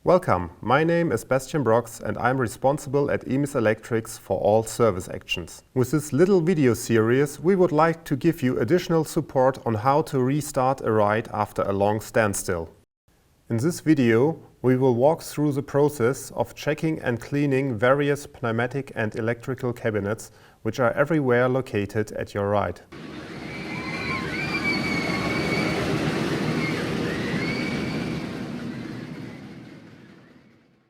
Welcome, my name is Bastian Brox and I'm responsible at EMIS Electrics for all service actions. With this little video series, we would like to give you additional support on how to restart a ride after a long standstill. In this video, we will walk through the process of checking and cleaning various pneumatic and electrical cabinets which are everywhere located at your ride.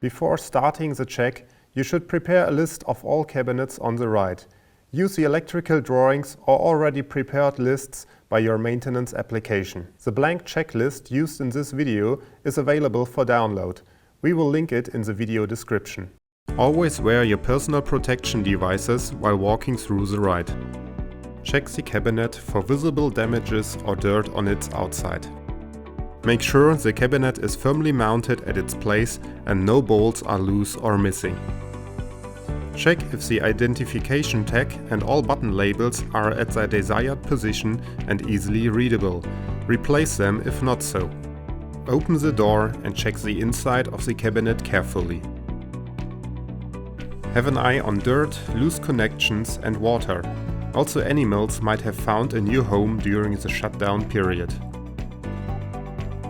Before starting the check, you should prepare a list of all cabinets on the ride. Use the electrical drawings or already prepared lists by your maintenance application. The blank checklist used in this video is available for download. We will link it in the video description. Always wear your personal protection devices while walking through the ride. Check the cabinet for visible damages or dirt on its outside. Make sure the cabinet is firmly mounted at its place and no bolts are loose or missing. Check if the identification tag and all button labels are at their desired position and easily readable. Replace them if not so. Open the door and check the inside of the cabinet carefully. Have an eye on dirt, loose connections and water. Also, animals might have found a new home during the shutdown period.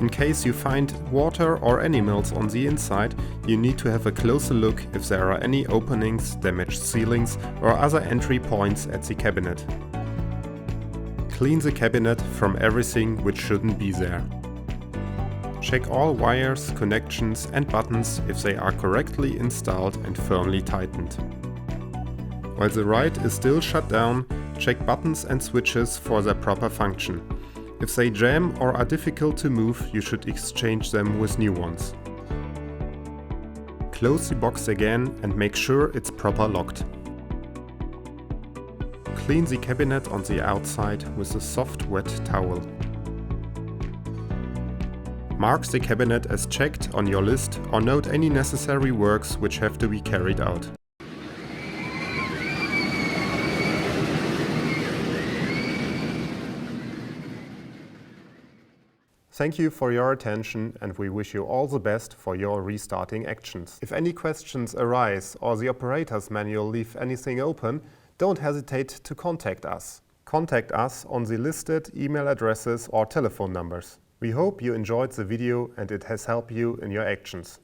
In case you find water or animals on the inside, you need to have a closer look if there are any openings, damaged ceilings or other entry points at the cabinet. Clean the cabinet from everything which shouldn't be there. Check all wires, connections and buttons if they are correctly installed and firmly tightened. While the ride is still shut down, check buttons and switches for their proper function. If they jam or are difficult to move, you should exchange them with new ones. Close the box again and make sure it's proper locked. Clean the cabinet on the outside with a soft wet towel. Mark the cabinet as checked on your list or note any necessary works which have to be carried out. Thank you for your attention and we wish you all the best for your restarting actions. If any questions arise or the operator's manual leave anything open, don't hesitate to contact us. Contact us on the listed email addresses or telephone numbers. We hope you enjoyed the video and it has helped you in your actions.